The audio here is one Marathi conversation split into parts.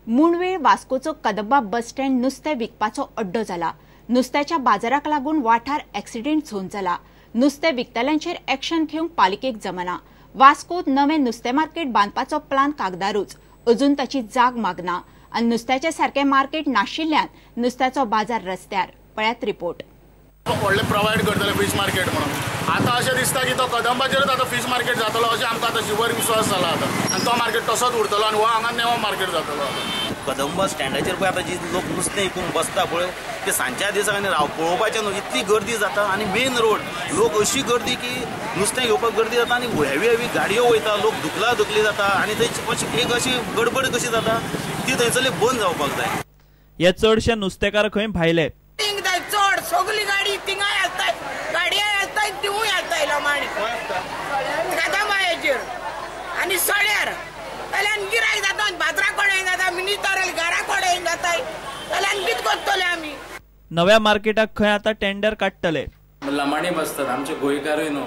मुणवेळ वास्कोचो कदंबा बस स्टँड नुस्तें विकपाचो अड्डो जाला। नुस्त्याच्या बाजाराक लागून वाठार ॲक्सिडेंट झोन जाला। नुस्तें विकतल्यांचेर ॲक्शन घेवंक पालिकेक जमना। वास्कोत नवें नुस्तें मार्केट बांदपाचो प्लान कागदारूच, अजून ताची जाग मागना आनी नुस्त्याचे सारकें मार्केट नाशिल्ल्यान नुस्त्याचो बाजार रस्त्यार। पळयात रिपोर्ट। व्हडले प्रोवायड करतले फिश मार्केट म्हणून आता अशें दिसता की तो कदंबाचेरच आता फिश मार्केट जातलो अशें आमकां आता शुवर विश्वास जाला आता आनी तो मार्केट तसोच उरतलो आनी हो हांगा नेवो मार्केट जातलो। कदंबा स्टँडाचेर पळय आता जी लोक नुस्तें विकूंक बसता पळय ते सांजच्या दिसांनी पळोवपाचें न्हू, इतली गर्दी जाता आनी मेन रोड लोक अशी गर्दी की नुस्तें घेवपाक गर्दी जाता आनी हेवी हेवी गाडयो वयता, लोक दुखला दुखली जाता आनी थंय एक अशी गडबड कशी जाता ती थंयसरली बंद जावपाक जाय। हे चडशे नुस्तेकार खंय भायले चड सगळी गाडी थिंगाय येताय, गाडया येताय तिवूय येताय लोमाणी कदंबाचेर आनी सड्यार जाल्यार गिरायक जाता बाजरा कडेन जाता मिनी तरल घरा कडेन जाताय जाल्यार कितें करतले आमी। नव्या मार्केटाक खंय आता टेंडर काडटले। लमाणी बसतात आमचे गोंयकारूय न्हू,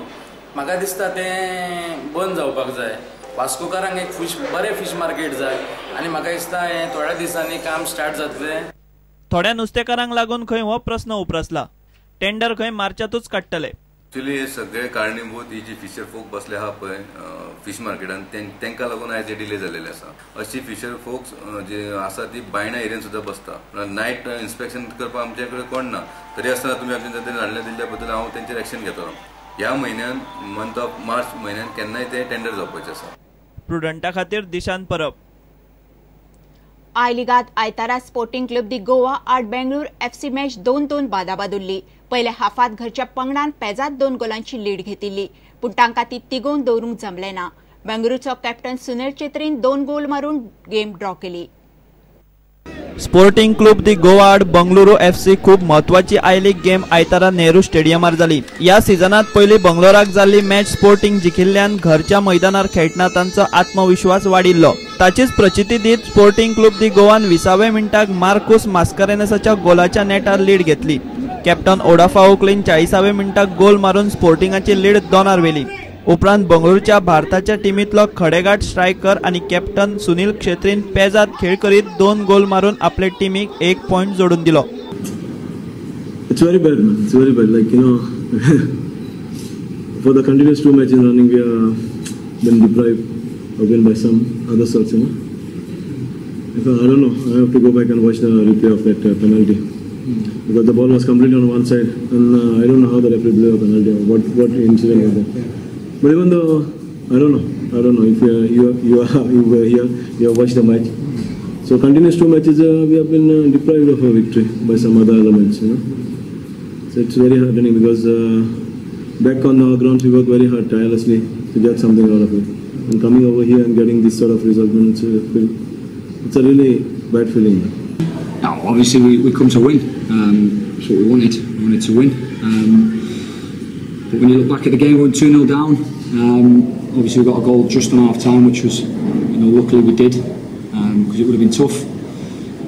म्हाका दिसता तें बंद जावपाक जाय। वास्कोकारांक एक बरें फिश मार्केट जाय आनी म्हाका दिसता हें थोड्या दिसांनी काम स्टार्ट जातलें। थोड्या नुस्तेकारांक लागून खंय हो प्रश्न उपरासला, टेंडर खंय मार्चातूच काडटले। एक्चुअली हे सगळे कारणीभूत ही जी फिशर फोक बसले आहा पळय फिश मार्केटान तांकां लागून आयज हे डिले जालेले आसा। अशी फिशर फोक्स जे आसा ती बायणा एरियान सुद्धा बसता। नायट इन्स्पेक्शन करपाक आमचे कडेन कोण ना, तरी आसतना तुमी आमच्या खातीर नाल्ले दिल्ल्या बद्दल हांव तेंचेर एक्शन घेतलो। ह्या म्हयन्यान मंथ ऑफ मार्च म्हयन्यान केन्नाय ते टेंडर जावपाचें आसा। प्रुडंटा खातीर दिशांत परब। आय लिगात आयतारा स्पोर्टिंग क्लब दी गोवा आड बेंगळूर FC मॅच 2-2 बादाबाद उरली। पयल्या हाफात घरच्या पंगडान पेजात 2 गोलांची लीड घेतिल्ली, पूण तांकां ती तिगोवन दवरूंक जमलें ना। बेंगळूरचो कॅप्टन सुनील छेत्रीन 2 गोल मारून गेम ड्रॉ केली। स्पोर्टिंग क्लब दी गोवा आड बंगळुरू FC खूब महत्वाची आय लीग गेम आयतारा नेहरू स्टेडियमार जाली। या सिजनात पयली बंगलोराक जाल्ली मॅच स्पोर्टिंग जिखिल्ल्यान घरच्या मैदानार खेळटना तांचो आत्मविश्वास वाडिल्लो। ताचीच प्रचिती दीत स्पोर्टिंग क्लब दी गोवान 20व्या मिनटाक मार्कुस मास्कारेनसाच्या गोलाच्या नेटार लीड घेतली। कॅप्टन ओडाफा ओकलीन 40व्या मिनटाक गोल मारून स्पोर्टिंगाची लीड 2 व्हेली। उपरांत बंगळुरूच्या भारताच्या टीमीतलो खडेगाठ स्ट्रायकर आणि कॅप्टन सुनील छेत्रीन पेजात खेळ करीत 2 गोल मारून आपले टीमीक 1 पॉइंट जोडून दिलो। It's very bad, man. It's very bad. Like, you know, for the continuous 2 matches running, we have been deprived of win by some other sorts, you know. I don't know. I have to go back and watch the replay of that penalty because the ball was completely on one side, and I don't know how the referee blew a penalty. What incident was that? But even though I don't know if you were here, you have watched the match. So continuous 2 matches, we have been deprived of a victory by some other elements, you know. So it's very heartening because back on our grounds we work very hard, tirelessly to get something out of it. And coming over here and getting this sort of result, it's a really bad feeling. Now, obviously we come to win. That's what we wanted. We wanted to win. But when you look back at the game, we went 2-0 down. Obviously we got a goal just on half time, which was, you know, luckily we did, because it would have been tough.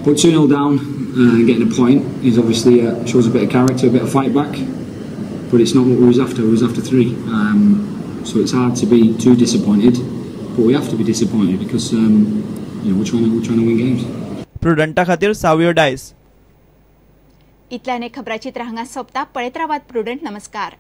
But 2-0 down and getting a point is obviously shows a bit of character, a bit of fight back. But it's not what we was after. We was after 3. So it's hard to be too disappointed, but we have to be disappointed because you know we're trying to win games. प्रुडंटा खातीर सावयो डायस। इतल्याने खबराचित्र हांगा सोंपता। पळयत रावात प्रुडंट। नमस्कार।